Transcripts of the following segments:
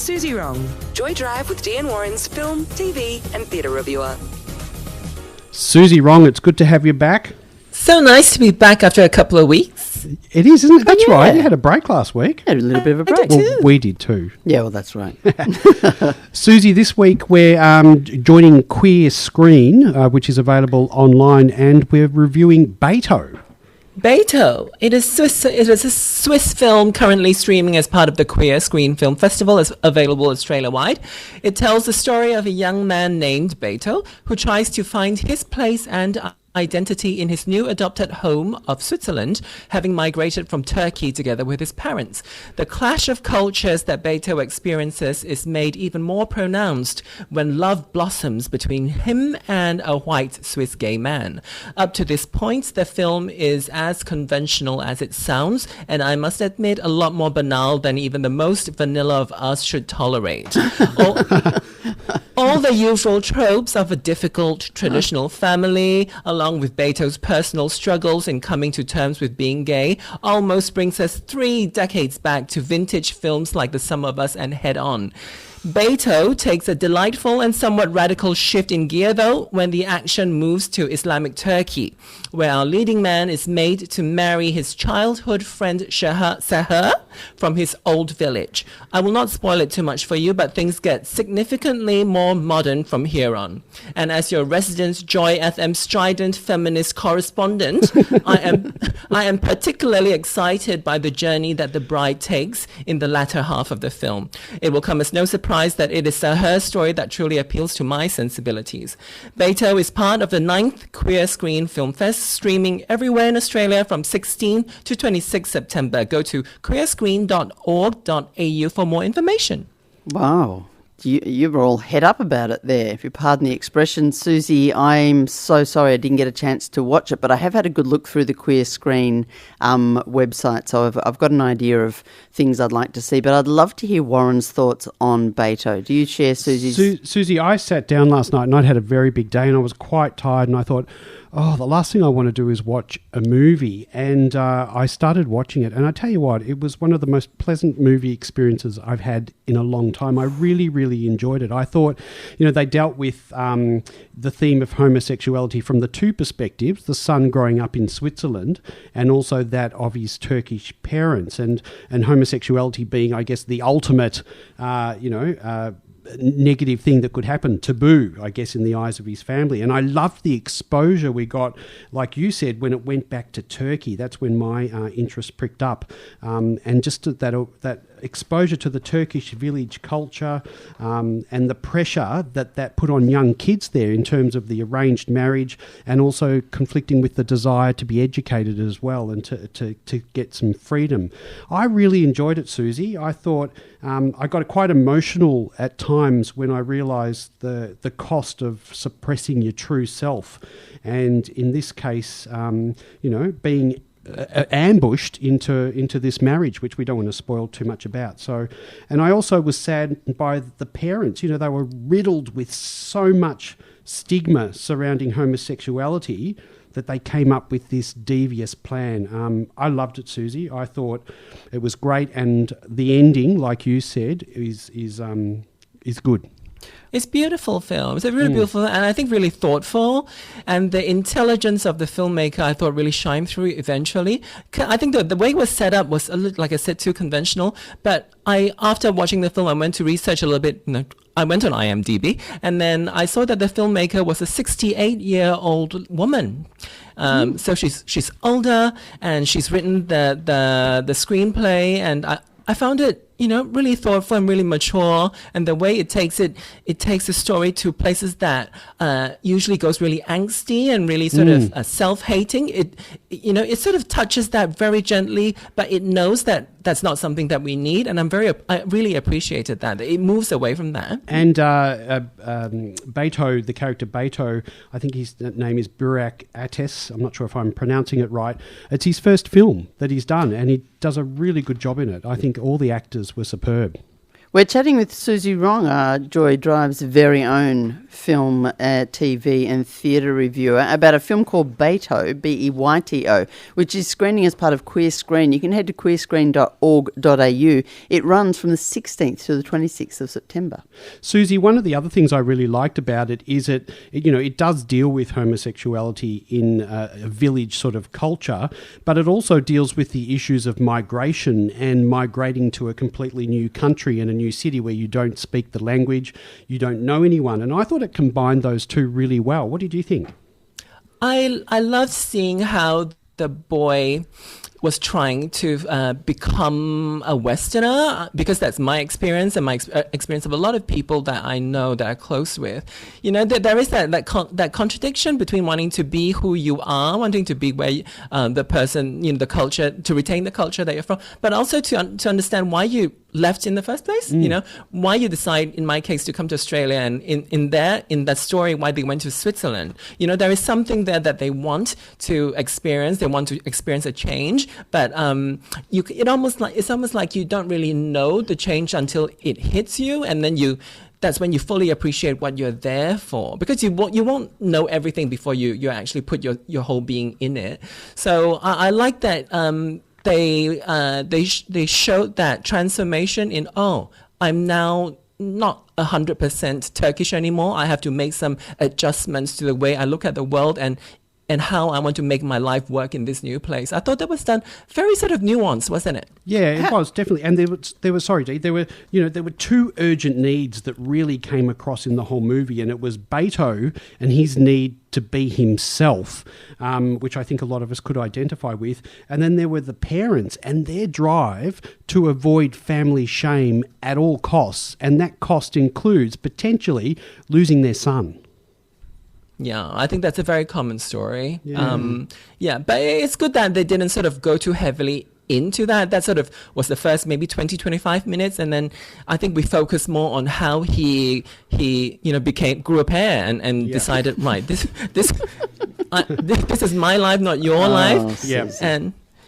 Suzy Wrong, Joy Drive with Dean Warren's film, TV and theatre reviewer. Suzy Wrong, it's good to have you back. So nice to be back after a couple of weeks. It is, isn't it? That's right. You had a break last week. Had a little bit of a break. Well, we did too. Yeah, well, that's right. Suzy, this week we're joining Queer Screen, which is available online, and we're reviewing BEYTO. BEYTO. It is a Swiss film currently streaming as part of the Queer Screen Film Festival. It's available Australia-wide. It tells the story of a young man named BEYTO who tries to find his place and identity in his new adopted home of Switzerland, having migrated from Turkey together with his parents. The clash of cultures that BEYTO experiences is made even more pronounced when love blossoms between him and a white Swiss gay man. Up to this point, the film is as conventional as it sounds, and I must admit, a lot more banal than even the most vanilla of us should tolerate. All the usual tropes of a difficult traditional family, along with BEYTO's personal struggles in coming to terms with being gay, almost brings us 3 decades back to vintage films like The Sum of Us and Head On. BEYTO takes a delightful and somewhat radical shift in gear, though, when the action moves to Islamic Turkey, where our leading man is made to marry his childhood friend Seher from his old village. I will not spoil it too much for you, but things get significantly more modern from here on. And as your resident Joy FM strident feminist correspondent, I am particularly excited by the journey that the bride takes in the latter half of the film. It will come as no surprise that it is her story that truly appeals to my sensibilities. BEYTO is part of the 9th Queer Screen Film Fest, streaming everywhere in Australia from 16 to 26 September. Go to queerscreen.org.au for more information. Wow. You were all head up about it there, if you pardon the expression. Suzy, I'm so sorry I didn't get a chance to watch it, but I have had a good look through the Queer Screen website, so I've got an idea of things I'd like to see, but I'd love to hear Warren's thoughts on BEYTO. Do you share Suzy's? Suzy, I sat down last night and I'd had a very big day and I was quite tired, and I thought, the last thing I want to do is watch a movie. And I started watching it. And I tell you what, it was one of the most pleasant movie experiences I've had in a long time. I really, really enjoyed it. I thought, they dealt with the theme of homosexuality from the 2 perspectives, the son growing up in Switzerland and also that of his Turkish parents, and homosexuality being, I guess, the ultimate, negative thing that could happen, taboo, I guess, in the eyes of his family. And I loved the exposure we got, like you said, when it went back to Turkey. That's when my interest pricked up. And just that exposure to the Turkish village culture and the pressure that put on young kids there in terms of the arranged marriage, and also conflicting with the desire to be educated as well and to get some freedom. I really enjoyed it, Suzy. I thought I got quite emotional at times when I realised the cost of suppressing your true self, and in this case, being ambushed into this marriage, which we don't want to spoil too much about. So, and I also was saddened by the parents. They were riddled with so much stigma surrounding homosexuality that they came up with this devious plan. I loved it, Suzy. I thought it was great, and the ending, like you said, is good. It's a beautiful film. It's a really beautiful and I think really thoughtful. And the intelligence of the filmmaker, I thought, really shined through eventually. I think the way it was set up was, a little, like I said, too conventional. But after watching the film, I went to research a little bit. I went on IMDb, and then I saw that the filmmaker was a 68-year-old woman. So she's older, and she's written the screenplay, and I found it, really thoughtful and really mature. And the way it takes the story to places that usually goes really angsty and really sort of self-hating. It sort of touches that very gently, but it knows that that's not something that we need. And I really appreciated that. It moves away from that. And BEYTO, the character BEYTO, I think his name is Burak Ates. I'm not sure if I'm pronouncing it right. It's his first film that he's done, and he does a really good job in it. I think all the actors were superb. We're chatting with Suzy Wrong, Joy Drive's very own film, TV and theatre reviewer, about a film called BEYTO, BEYTO, which is screening as part of Queer Screen. You can head to queerscreen.org.au. It runs from the 16th to the 26th of September. Suzy, one of the other things I really liked about it is it does deal with homosexuality in a village sort of culture, but it also deals with the issues of migration and migrating to a completely new country and a new city where you don't speak the language, you don't know anyone. And I thought it combined those two really well. What did you think? I loved seeing how the boy was trying to become a Westerner, because that's my experience and my experience of a lot of people that I know that are close with. You know, there is that contradiction between wanting to be who you are, wanting to be where the person, the culture, to retain the culture that you're from, but also to understand why you left in the first place. Why you decide, in my case, to come to Australia, and in that story, why they went to Switzerland. There is something there that they want to experience. They want to experience a change, but it's almost like you don't really know the change until it hits you, and then that's when you fully appreciate what you're there for, because you won't know everything before you actually put your whole being in it. So I like that. They showed that transformation in, I'm now not 100% Turkish anymore. I have to make some adjustments to the way I look at the world and how I want to make my life work in this new place. I thought that was done very sort of nuanced, wasn't it? Yeah, it was definitely. And there were two urgent needs that really came across in the whole movie, and it was BEYTO and his need to be himself, which I think a lot of us could identify with. And then there were the parents and their drive to avoid family shame at all costs, and that cost includes potentially losing their son. Yeah, I think that's a very common story. Yeah. But it's good that they didn't sort of go too heavily into that. That sort of was the first maybe 20, 25 minutes. And then I think we focused more on how he grew a pair and decided, right, this is my life, not your life. Yeah.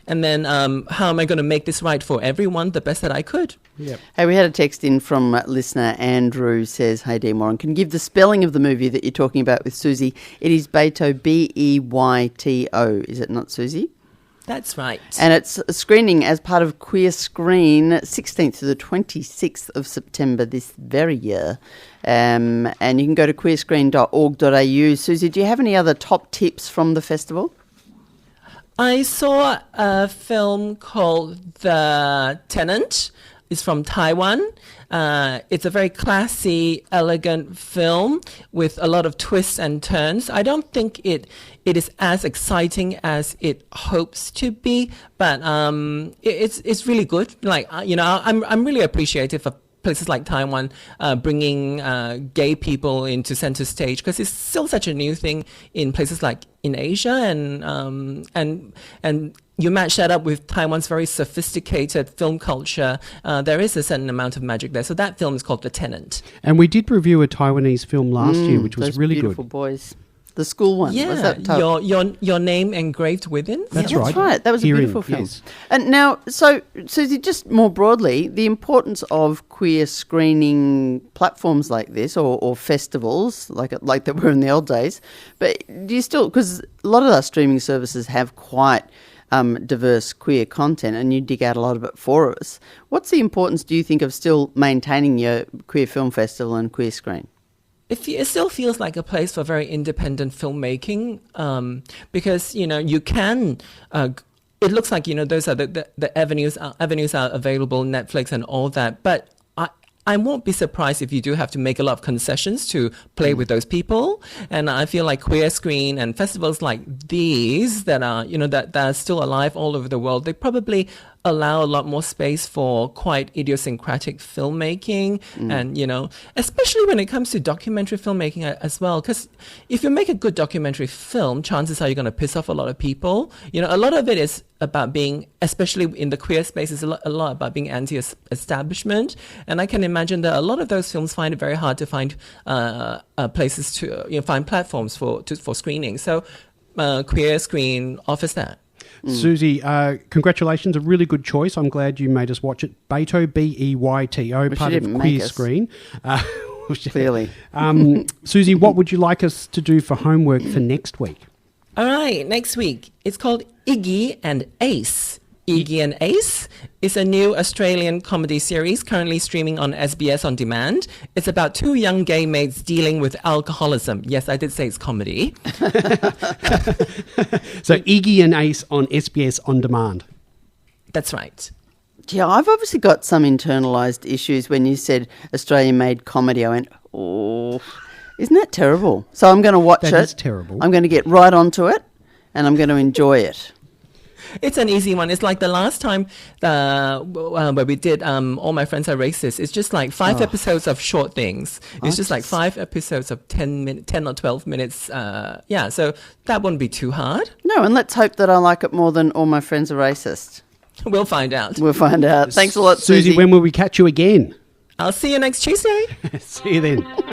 And then how am I going to make this right for everyone the best that I could? Yep. Hey, we had a text in from listener Andrew, says, "Hey Dean Warren, can you give the spelling of the movie that you're talking about with Suzy? It is BEYTO, BEYTO. Is it not, Suzy?" That's right. And it's a screening as part of Queer Screen, 16th to the 26th of September this very year. And you can go to queerscreen.org.au. Suzy, do you have any other top tips from the festival? I saw a film called The Tenant. It's from Taiwan. It's a very classy, elegant film with a lot of twists and turns. I don't think it is as exciting as it hopes to be, but it's really good. Like I'm really appreciative of places like Taiwan bringing gay people into center stage, because it's still such a new thing in places like in Asia, and you match that up with Taiwan's very sophisticated film culture. There is a certain amount of magic there. So that film is called The Tenant. And we did review a Taiwanese film last year, which was really beautiful good. Boys. The school one. Yeah, was that your name engraved within. That's right. That was a beautiful film. Yes. And now, so Suzy, just more broadly, the importance of queer screening platforms like this, or festivals like that were in the old days. But do you still, because a lot of our streaming services have quite diverse queer content, and you dig out a lot of it for us. What's the importance, do you think, of still maintaining your Queer Film Festival and Queer Screen? It still feels like a place for very independent filmmaking, because you can. It looks like those are the avenues are available, Netflix and all that. But I won't be surprised if you do have to make a lot of concessions to play with those people. And I feel like Queer Screen and festivals like these that are that are still alive all over the world, they probably allow a lot more space for quite idiosyncratic filmmaking, and especially when it comes to documentary filmmaking as well, because if you make a good documentary film, chances are you're going to piss off a lot of people. A lot of it is about being, especially in the queer space, is a lot about being anti-establishment, and I can imagine that a lot of those films find it very hard to find places to find platforms for screening. So Queer Screen offers that. Suzy, congratulations. A really good choice. I'm glad you made us watch it. BEYTO, BEYTO, part of Queer Screen. Clearly. Suzy, what would you like us to do for homework for next week? All right, next week. It's called Iggy and Ace. Iggy and Ace is a new Australian comedy series currently streaming on SBS On Demand. It's about two young gay mates dealing with alcoholism. Yes, I did say it's comedy. So Iggy and Ace on SBS On Demand. That's right. Yeah, I've obviously got some internalised issues. When you said Australian-made comedy, I went, oh, isn't that terrible? So I'm going to watch it. That is terrible. I'm going to get right onto it and I'm going to enjoy it. It's an easy one. It's like the last time where we did All My Friends Are Racist. It's just like 5 episodes of short things. It's just like 5 episodes of 10 or 12 minutes. So that wouldn't be too hard. No, and let's hope that I like it more than All My Friends Are Racist. We'll find out. We'll find out. Thanks a lot, Suzy. Suzy, when will we catch you again? I'll see you next Tuesday. See you then.